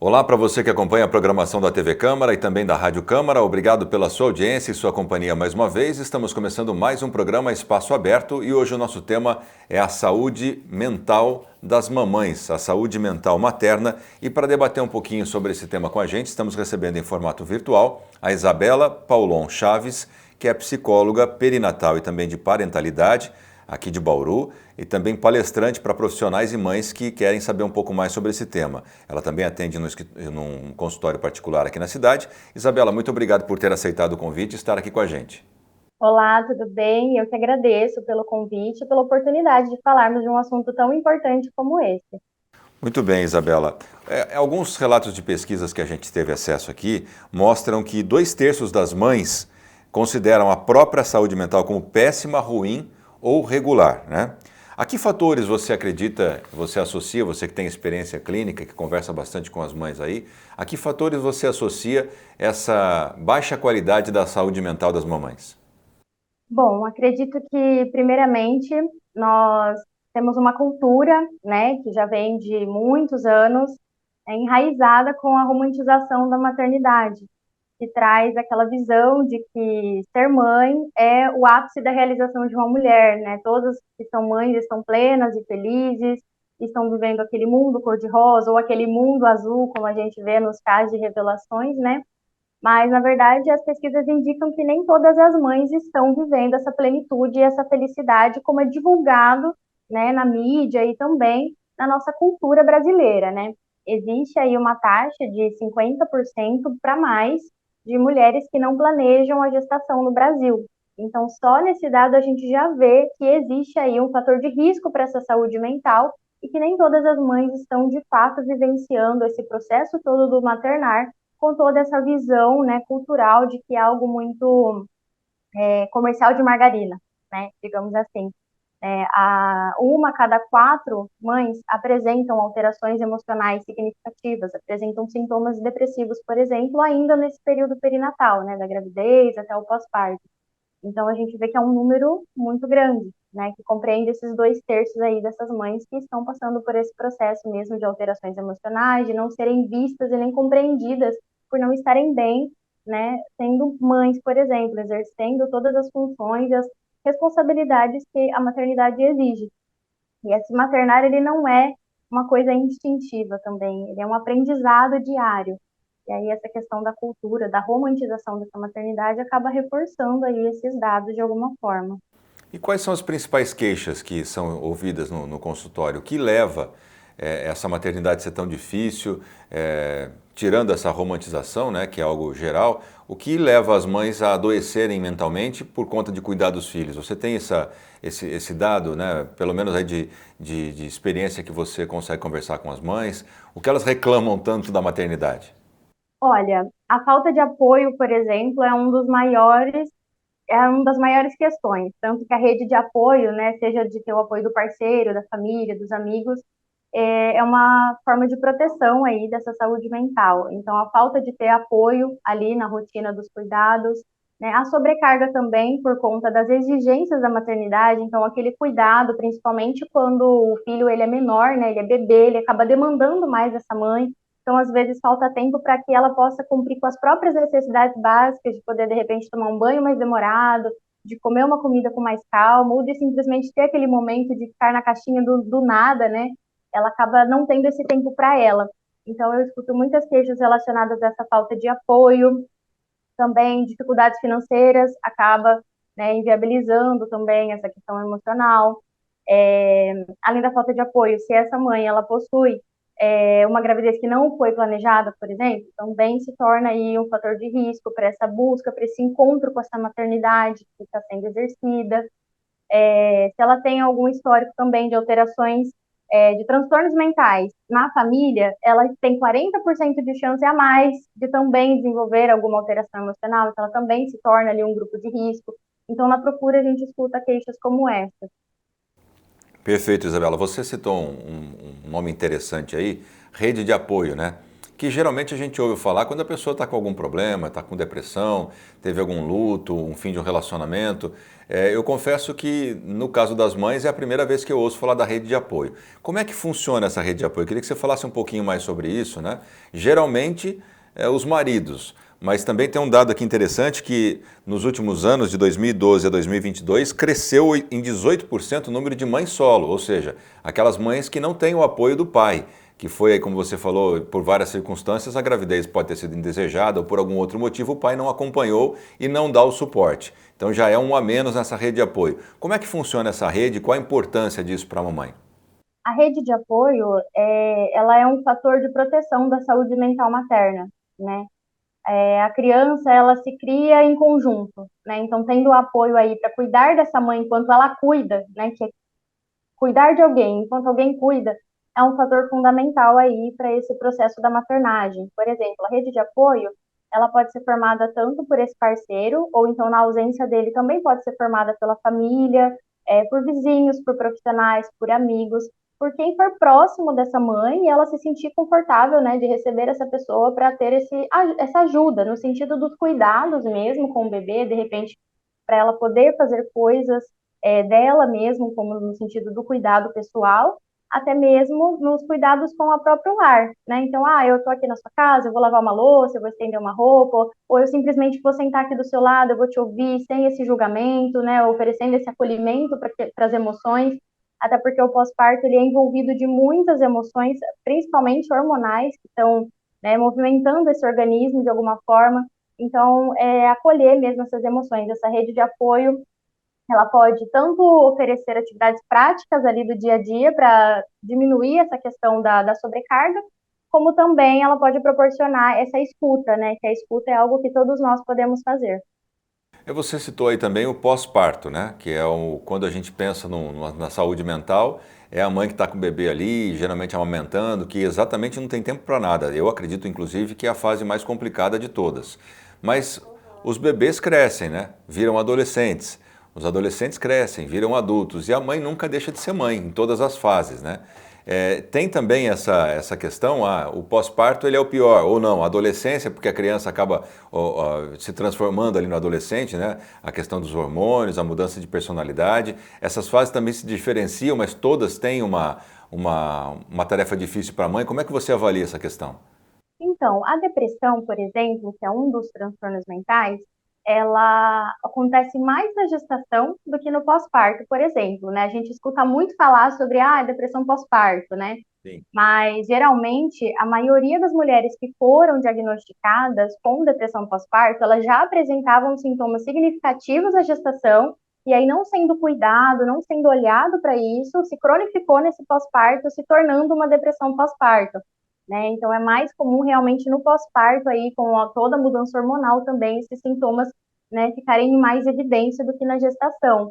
Olá para você que acompanha a programação da TV Câmara e também da Rádio Câmara. Obrigado pela sua audiência e sua companhia mais uma vez. Estamos começando mais um programa Espaço Aberto e hoje o nosso tema é a saúde mental das mamães, a saúde mental materna. E para debater um pouquinho sobre esse tema com a gente, estamos recebendo em formato virtual a Isabela Paulon Chaves, que é psicóloga perinatal e também de parentalidade aqui de Bauru e também palestrante para profissionais e mães que querem saber um pouco mais sobre esse tema. Ela também atende num consultório particular aqui na cidade. Isabela, muito obrigado por ter aceitado o convite e estar aqui com a gente. Olá, tudo bem? Eu que agradeço pelo convite e pela oportunidade de falarmos de um assunto tão importante como esse. Muito bem, Isabela. Alguns relatos de pesquisas que a gente teve acesso aqui mostram que 2/3 das mães consideram a própria saúde mental como péssima, ruim ou regular, né? A que fatores você acredita, você associa, você que tem experiência clínica, que conversa bastante com as mães aí, a que fatores você associa essa baixa qualidade da saúde mental das mamães? Bom, acredito que, primeiramente, nós temos uma cultura, né, que já vem de muitos anos, enraizada com a romantização da maternidade, que traz aquela visão de que ser mãe é o ápice da realização de uma mulher, né? Todas que são mães estão plenas e felizes, estão vivendo aquele mundo cor-de-rosa ou aquele mundo azul, como a gente vê nos casos de revelações, né? Mas, na verdade, as pesquisas indicam que nem todas as mães estão vivendo essa plenitude e essa felicidade como é divulgado, né, na mídia e também na nossa cultura brasileira, né? Existe aí uma taxa de 50% para mais de mulheres que não planejam a gestação no Brasil. Então, só nesse dado a gente já vê que existe aí um fator de risco para essa saúde mental e que nem todas as mães estão de fato vivenciando esse processo todo do maternar com toda essa visão, né, cultural de que é algo muito comercial de margarina, né, digamos assim. Uma a cada 4 mães apresentam alterações emocionais significativas, apresentam sintomas depressivos, por exemplo, ainda nesse período perinatal, né, da gravidez até o pós-parto. Então, a gente vê que é um número muito grande, né, que compreende esses 2/3 aí dessas mães que estão passando por esse processo mesmo de alterações emocionais, de não serem vistas e nem compreendidas por não estarem bem, né, sendo mães, por exemplo, exercendo todas as funções e as responsabilidades que a maternidade exige. E esse maternar, ele não é uma coisa instintiva também, ele é um aprendizado diário. E aí essa questão da cultura, da romantização dessa maternidade acaba reforçando aí esses dados de alguma forma. E quais são as principais queixas que são ouvidas no consultório? O que leva essa maternidade a ser tão difícil, tirando essa romantização, né, que é algo geral, o que leva as mães a adoecerem mentalmente por conta de cuidar dos filhos? Você tem esse dado, né, pelo menos aí de experiência que você consegue conversar com as mães, o que elas reclamam tanto da maternidade? Olha, a falta de apoio, por exemplo, é uma das maiores questões, tanto que a rede de apoio, né, seja de ter o apoio do parceiro, da família, dos amigos, é uma forma de proteção aí dessa saúde mental. Então, a falta de ter apoio ali na rotina dos cuidados, né, a sobrecarga também por conta das exigências da maternidade, então aquele cuidado, principalmente quando o filho ele é menor, né, ele é bebê, ele acaba demandando mais dessa mãe, então às vezes falta tempo para que ela possa cumprir com as próprias necessidades básicas, de poder de repente tomar um banho mais demorado, de comer uma comida com mais calma, ou de simplesmente ter aquele momento de ficar na caixinha do nada, né? Ela acaba não tendo esse tempo para ela. Então, eu escuto muitas queixas relacionadas a essa falta de apoio, também dificuldades financeiras, acaba, né, inviabilizando também essa questão emocional. Além da falta de apoio, se essa mãe ela possui uma gravidez que não foi planejada, por exemplo, também se torna aí um fator de risco para essa busca, para esse encontro com essa maternidade que está sendo exercida. Se ela tem algum histórico também de alterações de transtornos mentais na família, ela tem 40% de chance a mais de também desenvolver alguma alteração emocional, então ela também se torna ali um grupo de risco. Então, na procura, a gente escuta queixas como essa. Perfeito, Isabela. Você citou um nome interessante aí, rede de apoio, né? que geralmente a gente ouve falar quando a pessoa está com algum problema, está com depressão, teve algum luto, um fim de um relacionamento. Eu confesso que no caso das mães é a primeira vez que eu ouço falar da rede de apoio. Como é que funciona essa rede de apoio? Eu queria que você falasse um pouquinho mais sobre isso, né? Geralmente os maridos. Mas também tem um dado aqui interessante que nos últimos anos, de 2012 a 2022, cresceu em 18% o número de mães solo, ou seja, aquelas mães que não têm o apoio do pai, que foi, como você falou, por várias circunstâncias, a gravidez pode ter sido indesejada ou por algum outro motivo o pai não acompanhou e não dá o suporte. Então já é um a menos nessa rede de apoio. Como é que funciona essa rede? Qual a importância disso para a mamãe? A rede de apoio, ela é um fator de proteção da saúde mental materna, né? A criança, ela se cria em conjunto, né? Então, tendo o apoio aí para cuidar dessa mãe enquanto ela cuida, né? Que é cuidar de alguém enquanto alguém cuida, é um fator fundamental aí para esse processo da maternagem. Por exemplo, a rede de apoio, ela pode ser formada tanto por esse parceiro, ou então, na ausência dele, também pode ser formada pela família, por vizinhos, por profissionais, por amigos, por quem for próximo dessa mãe e ela se sentir confortável, né, de receber essa pessoa para ter essa ajuda, no sentido dos cuidados mesmo com o bebê, de repente, para ela poder fazer coisas dela mesmo, como no sentido do cuidado pessoal, até mesmo nos cuidados com o próprio lar, né? Então, eu tô aqui na sua casa, eu vou lavar uma louça, eu vou estender uma roupa, ou eu simplesmente vou sentar aqui do seu lado, eu vou te ouvir sem esse julgamento, né? Oferecendo esse acolhimento para as emoções, até porque o pós-parto ele é envolvido de muitas emoções, principalmente hormonais, que estão, né, movimentando esse organismo de alguma forma. Então, acolher mesmo essas emoções, essa rede de apoio ela pode tanto oferecer atividades práticas ali do dia a dia para diminuir essa questão da sobrecarga, como também ela pode proporcionar essa escuta, né? Que a escuta é algo que todos nós podemos fazer. Você citou aí também o pós-parto, né? Que é quando a gente pensa na saúde mental, é a mãe que está com o bebê ali, geralmente amamentando, que exatamente não tem tempo para nada. Eu acredito, inclusive, que é a fase mais complicada de todas. Mas os bebês crescem, né? Viram adolescentes. Os adolescentes crescem, viram adultos. E a mãe nunca deixa de ser mãe, em todas as fases, né? Tem também essa questão, o pós-parto ele é o pior, ou não, a adolescência, porque a criança acaba se transformando ali no adolescente, né? A questão dos hormônios, a mudança de personalidade, essas fases também se diferenciam, mas todas têm uma tarefa difícil para a mãe. Como é que você avalia essa questão? Então, a depressão, por exemplo, que é um dos transtornos mentais, ela acontece mais na gestação do que no pós-parto, por exemplo, né? A gente escuta muito falar sobre depressão pós-parto, né? Sim. Mas geralmente a maioria das mulheres que foram diagnosticadas com depressão pós-parto, elas já apresentavam sintomas significativos à gestação, e aí não sendo cuidado, não sendo olhado para isso, se cronificou nesse pós-parto, se tornando uma depressão pós-parto, né? Então é mais comum realmente no pós-parto aí, com toda a mudança hormonal também, esses sintomas, né, ficarem em mais evidência do que na gestação.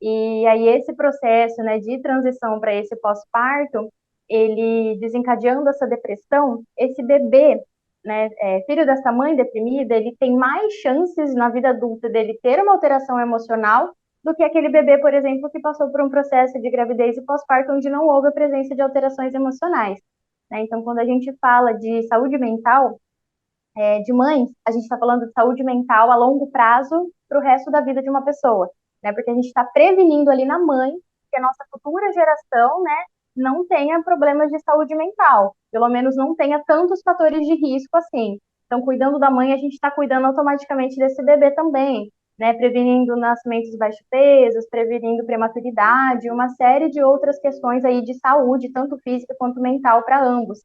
E aí esse processo, né, de transição para esse pós-parto, ele desencadeando essa depressão, esse bebê, né, filho dessa mãe deprimida, ele tem mais chances na vida adulta dele ter uma alteração emocional do que aquele bebê, por exemplo, que passou por um processo de gravidez e pós-parto onde não houve a presença de alterações emocionais, né? Então, quando a gente fala de saúde mental, de mães, a gente está falando de saúde mental a longo prazo para o resto da vida de uma pessoa, né? Porque a gente está prevenindo ali na mãe que a nossa futura geração, né, não tenha problemas de saúde mental, pelo menos não tenha tantos fatores de risco assim. Então, cuidando da mãe, a gente está cuidando automaticamente desse bebê também, né? Prevenindo nascimentos de baixo peso, prevenindo prematuridade, uma série de outras questões aí de saúde, tanto física quanto mental para ambos,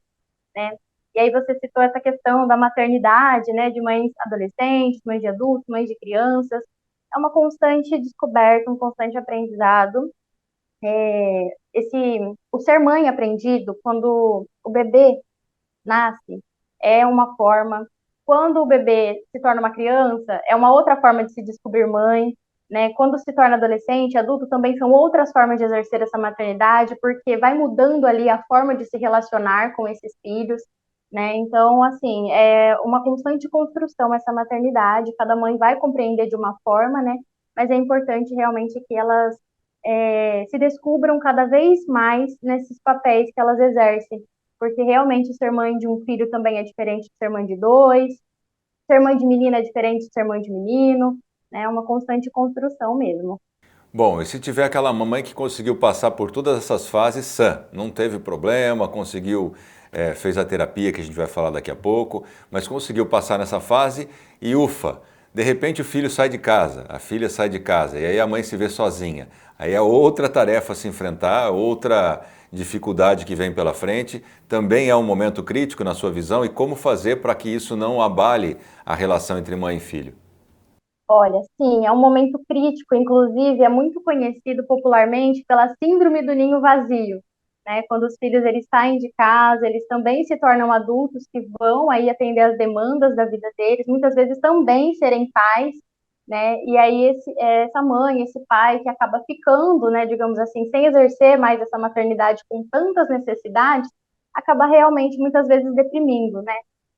né? E aí você citou essa questão da maternidade, né, de mães adolescentes, mães de adultos, mães de crianças. É uma constante descoberta, um constante aprendizado. O ser mãe aprendido, quando o bebê nasce, é uma forma. Quando o bebê se torna uma criança, é uma outra forma de se descobrir mãe, né? Quando se torna adolescente, adulto, também são outras formas de exercer essa maternidade, porque vai mudando ali a forma de se relacionar com esses filhos, né? Então, assim, é uma constante construção essa maternidade, cada mãe vai compreender de uma forma, né? Mas é importante realmente que elas se descubram cada vez mais nesses papéis que elas exercem, porque realmente ser mãe de um filho também é diferente de ser mãe de dois, ser mãe de menina é diferente de ser mãe de menino, né? É uma constante construção mesmo. Bom, e se tiver aquela mamãe que conseguiu passar por todas essas fases sã, não teve problema, conseguiu, fez a terapia que a gente vai falar daqui a pouco, mas conseguiu passar nessa fase e ufa, de repente o filho sai de casa, a filha sai de casa e aí a mãe se vê sozinha. Aí é outra tarefa a se enfrentar, outra dificuldade que vem pela frente. Também é um momento crítico na sua visão e como fazer para que isso não abale a relação entre mãe e filho. Olha, sim, é um momento crítico, inclusive é muito conhecido popularmente pela síndrome do ninho vazio, né? Quando os filhos eles saem de casa, eles também se tornam adultos que vão aí atender às demandas da vida deles, muitas vezes também serem pais, né? E aí essa mãe, esse pai que acaba ficando, né, digamos assim, sem exercer mais essa maternidade com tantas necessidades, acaba realmente muitas vezes deprimindo, né?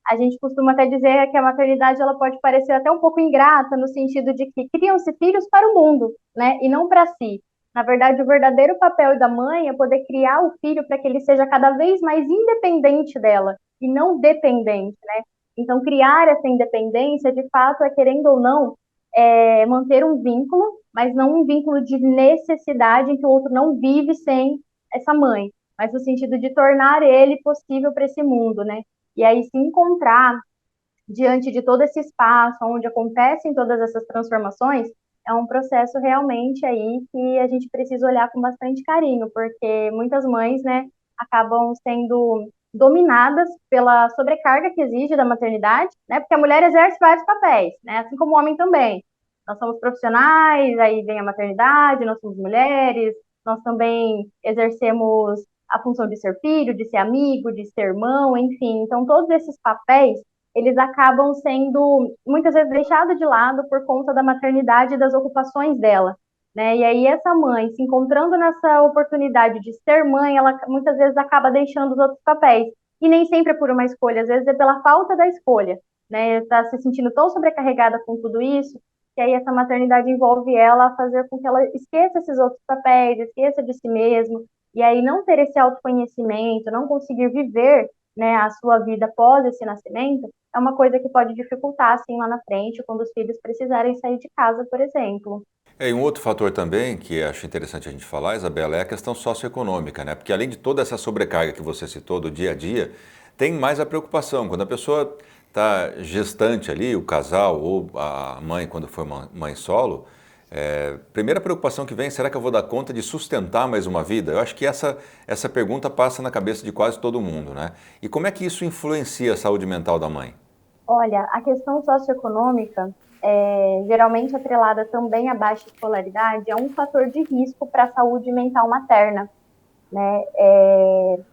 A gente costuma até dizer que a maternidade ela pode parecer até um pouco ingrata no sentido de que criam-se filhos para o mundo, né, e não para si. Na verdade, o verdadeiro papel da mãe é poder criar o filho para que ele seja cada vez mais independente dela e não dependente, né? Então, criar essa independência, de fato, é querendo ou não, manter um vínculo, mas não um vínculo de necessidade em que o outro não vive sem essa mãe, mas no sentido de tornar ele possível para esse mundo, né? E aí se encontrar diante de todo esse espaço onde acontecem todas essas transformações é um processo realmente aí que a gente precisa olhar com bastante carinho, porque muitas mães, né, acabam sendo dominadas pela sobrecarga que exige da maternidade, né, porque a mulher exerce vários papéis, né, assim como o homem também. Nós somos profissionais, aí vem a maternidade, nós somos mulheres, nós também exercemos a função de ser filho, de ser amigo, de ser irmão, enfim. Então, todos esses papéis, eles acabam sendo muitas vezes deixados de lado por conta da maternidade e das ocupações dela. Né? E aí essa mãe, se encontrando nessa oportunidade de ser mãe, ela muitas vezes acaba deixando os outros papéis. E nem sempre é por uma escolha, às vezes é pela falta da escolha. Né? Está se sentindo tão sobrecarregada com tudo isso, que aí essa maternidade envolve ela a fazer com que ela esqueça esses outros papéis, esqueça de si mesmo, e aí não ter esse autoconhecimento, não conseguir viver, né, a sua vida após esse nascimento, é uma coisa que pode dificultar, assim, lá na frente, quando os filhos precisarem sair de casa, por exemplo. E um outro fator também que acho interessante a gente falar, Isabela, é a questão socioeconômica, né? Porque além de toda essa sobrecarga que você citou do dia a dia, tem mais a preocupação. Quando a pessoa está gestante ali, o casal ou a mãe quando for mãe solo, primeira preocupação que vem, será que eu vou dar conta de sustentar mais uma vida? Eu acho que essa pergunta passa na cabeça de quase todo mundo, né? E como é que isso influencia a saúde mental da mãe? Olha, a questão socioeconômica, geralmente atrelada também à baixa escolaridade, é um fator de risco para a saúde mental materna, né?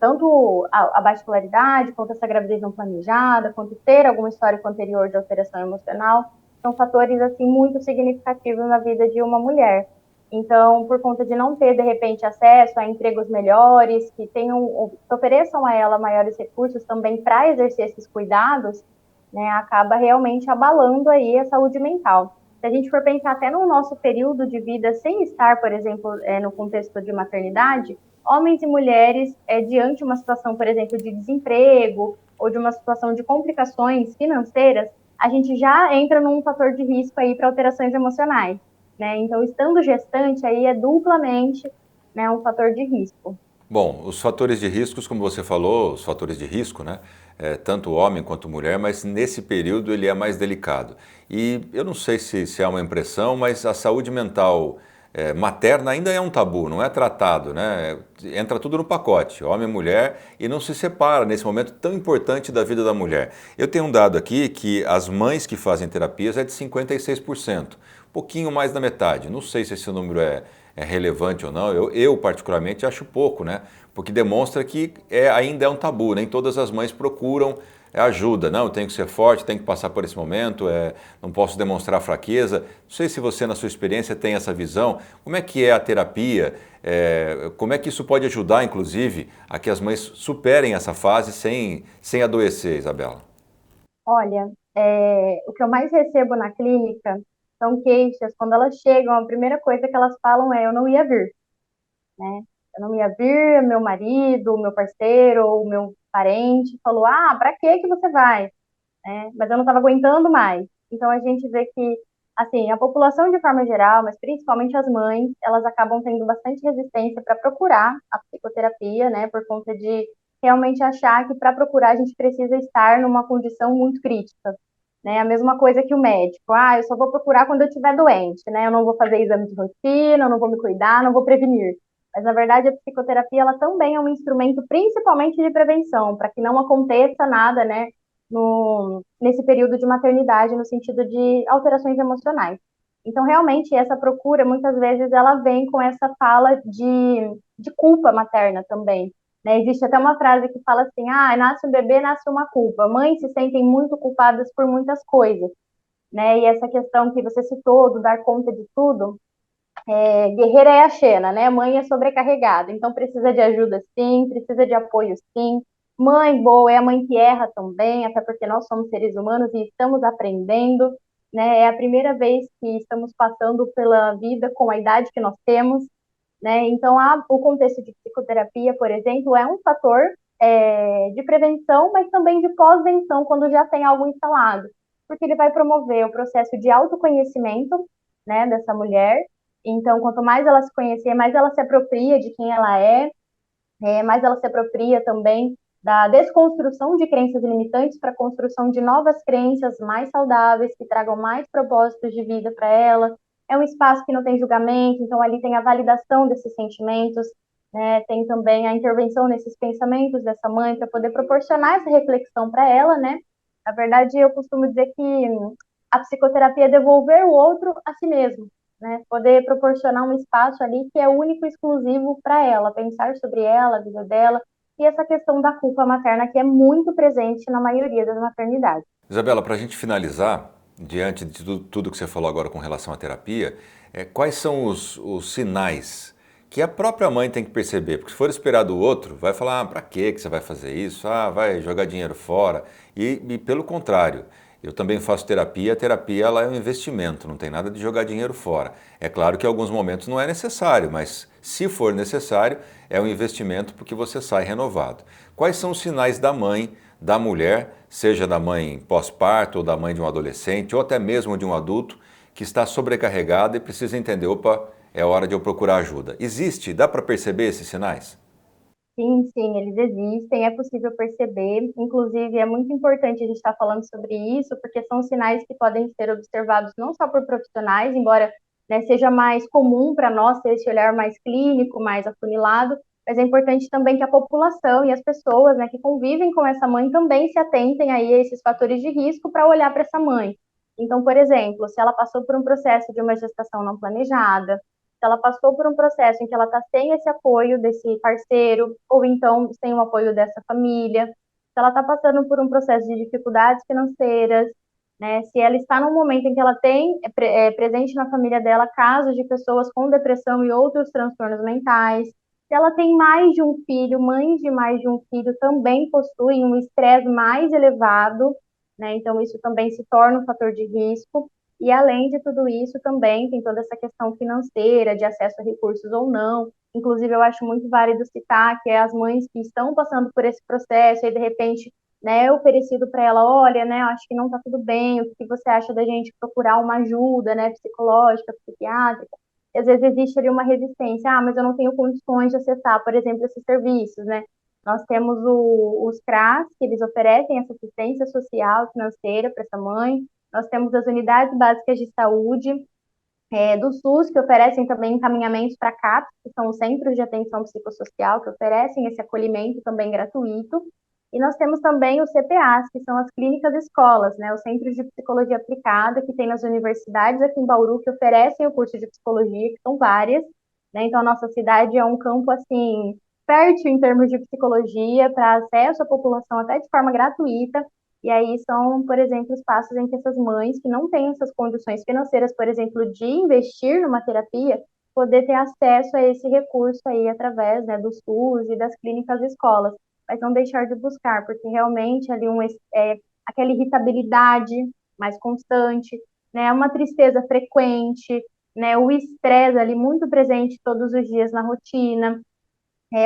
Tanto a baixa escolaridade, quanto essa gravidez não planejada, quanto ter alguma histórico anterior de alteração emocional, são fatores assim muito significativos na vida de uma mulher. Então, por conta de não ter de repente acesso a empregos melhores, que ofereçam a ela maiores recursos também para exercer esses cuidados, né, acaba realmente abalando aí a saúde mental. Se a gente for pensar até no nosso período de vida sem estar, por exemplo, no contexto de maternidade, homens e mulheres, diante de uma situação, por exemplo, de desemprego ou de uma situação de complicações financeiras, a gente já entra num fator de risco aí para alterações emocionais, né? Então, estando gestante aí é duplamente, né, um fator de risco. Bom, os fatores de riscos, como você falou, os fatores de risco, né? Tanto homem quanto mulher, mas nesse período ele é mais delicado. E eu não sei se é uma impressão, mas a saúde mental materna ainda é um tabu, não é tratado, né? Entra tudo no pacote, homem e mulher, e não se separa nesse momento tão importante da vida da mulher. Eu tenho um dado aqui que as mães que fazem terapias é de 56%, um pouquinho mais da metade. Não sei se esse número é relevante ou não, eu particularmente acho pouco, né? Porque demonstra que ainda é um tabu, nem todas as mães procuram ajuda, não, eu tenho que ser forte, tenho que passar por esse momento, não posso demonstrar fraqueza. Não sei se você, na sua experiência, tem essa visão. Como é que é a terapia? Como é que isso pode ajudar, inclusive, a que as mães superem essa fase sem adoecer, Isabela? Olha, o que eu mais recebo na clínica são queixas. Quando elas chegam, a primeira coisa que elas falam é: eu não ia vir, né? Eu não ia vir, meu marido, meu parceiro, ou meu parente, falou, para que você vai? Mas eu não estava aguentando mais. Então a gente vê que, assim, a população de forma geral, mas principalmente as mães, elas acabam tendo bastante resistência para procurar a psicoterapia, né, por conta de realmente achar que para procurar a gente precisa estar numa condição muito crítica, né? A mesma coisa que o médico, eu só vou procurar quando eu estiver doente, né? Eu não vou fazer exame de rotina, eu não vou me cuidar, não vou prevenir. Mas, na verdade, a psicoterapia, ela também é um instrumento principalmente de prevenção, para que não aconteça nada, né, nesse período de maternidade, no sentido de alterações emocionais. Então, realmente, essa procura, muitas vezes, ela vem com essa fala de culpa materna também, né? Existe até uma frase que fala assim, nasce um bebê, nasce uma culpa. Mães se sentem muito culpadas por muitas coisas, né? E essa questão que você citou, do dar conta de tudo, guerreira é a Xena, né? Mãe é sobrecarregada, então precisa de ajuda sim, precisa de apoio sim. Mãe boa é a mãe que erra também, até porque nós somos seres humanos e estamos aprendendo, né? É a primeira vez que estamos passando pela vida com a idade que nós temos, né? Então, o contexto de psicoterapia, por exemplo, é um fator de prevenção, mas também de pós-venção, quando já tem algo instalado, porque ele vai promover o processo de autoconhecimento, né, dessa mulher. Então, quanto mais ela se conhecer, mais ela se apropria de quem ela mais ela se apropria também da desconstrução de crenças limitantes para a construção de novas crenças mais saudáveis, que tragam mais propósitos de vida para ela. É um espaço que não tem julgamento, então ali tem a validação desses sentimentos, né? Tem também a intervenção nesses pensamentos dessa mãe para poder proporcionar essa reflexão para ela, né? Na verdade, eu costumo dizer que a psicoterapia é devolver o outro a si mesmo, né? Poder proporcionar um espaço ali que é único e exclusivo para ela, pensar sobre ela, a vida dela, e essa questão da culpa materna que é muito presente na maioria das maternidades. Isabela, para a gente finalizar, diante de tudo que você falou agora com relação à terapia, quais são os sinais que a própria mãe tem que perceber? Porque se for esperar do outro, vai falar, para que você vai fazer isso? Vai jogar dinheiro fora. E pelo contrário, eu também faço terapia, a terapia ela é um investimento, não tem nada de jogar dinheiro fora. É claro que em alguns momentos não é necessário, mas se for necessário, é um investimento porque você sai renovado. Quais são os sinais da mãe, da mulher, seja da mãe pós-parto ou da mãe de um adolescente ou até mesmo de um adulto que está sobrecarregada e precisa entender, opa, é hora de eu procurar ajuda. Existe? Dá para perceber esses sinais? Sim, sim, eles existem, é possível perceber. Inclusive, é muito importante a gente estar falando sobre isso, porque são sinais que podem ser observados não só por profissionais, embora, né, seja mais comum para nós ter esse olhar mais clínico, mais afunilado, mas é importante também que a população e as pessoas, né, que convivem com essa mãe também se atentem aí a esses fatores de risco para olhar para essa mãe. Então, por exemplo, se ela passou por um processo de uma gestação não planejada, se ela passou por um processo em que ela está sem esse apoio desse parceiro, ou então sem o apoio dessa família, se ela está passando por um processo de dificuldades financeiras, né? Se ela está num momento em que ela tem presente na família dela casos de pessoas com depressão e outros transtornos mentais, se ela tem mais de um filho, mães de mais de um filho também possuem um estresse mais elevado, né? Então isso também se torna um fator de risco. E além de tudo isso, também tem toda essa questão financeira, de acesso a recursos ou não. Inclusive, eu acho muito válido citar que é as mães que estão passando por esse processo e, de repente, né, oferecido para ela, olha, né, eu acho que não está tudo bem, o que você acha da gente procurar uma ajuda, né, psicológica, psiquiátrica? E, às vezes existe ali uma resistência, mas eu não tenho condições de acessar, por exemplo, esses serviços, né? Nós temos os CRAS, que eles oferecem essa assistência social, financeira para essa mãe. Nós temos as unidades básicas de saúde do SUS, que oferecem também encaminhamentos para CAPS, que são os Centros de Atenção Psicossocial, que oferecem esse acolhimento também gratuito. E nós temos também os CPAs, que são as clínicas escolas, né, os Centros de Psicologia Aplicada, que tem nas universidades aqui em Bauru, que oferecem o curso de psicologia, que são várias, né, então a nossa cidade é um campo, assim, fértil em termos de psicologia, para acesso à população até de forma gratuita, e aí são, por exemplo, espaços em que essas mães que não têm essas condições financeiras, por exemplo, de investir numa terapia, poder ter acesso a esse recurso aí através, né, do SUS e das clínicas escolas, mas não deixar de buscar, porque realmente ali aquela irritabilidade mais constante, né, uma tristeza frequente, né, o estresse ali muito presente todos os dias na rotina,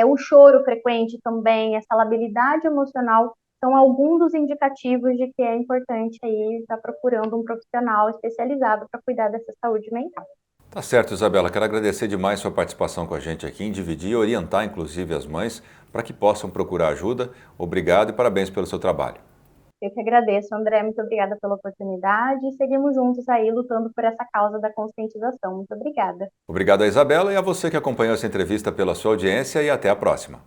O choro frequente também, essa labilidade emocional, são alguns dos indicativos de que é importante aí estar procurando um profissional especializado para cuidar dessa saúde mental. Tá certo, Isabela. Quero agradecer demais sua participação com a gente aqui, em dividir e orientar, inclusive, as mães para que possam procurar ajuda. Obrigado e parabéns pelo seu trabalho. Eu que agradeço, André, muito obrigada pela oportunidade e seguimos juntos aí lutando por essa causa da conscientização. Muito obrigada. Obrigado a Isabela e a você que acompanhou essa entrevista pela sua audiência e até a próxima.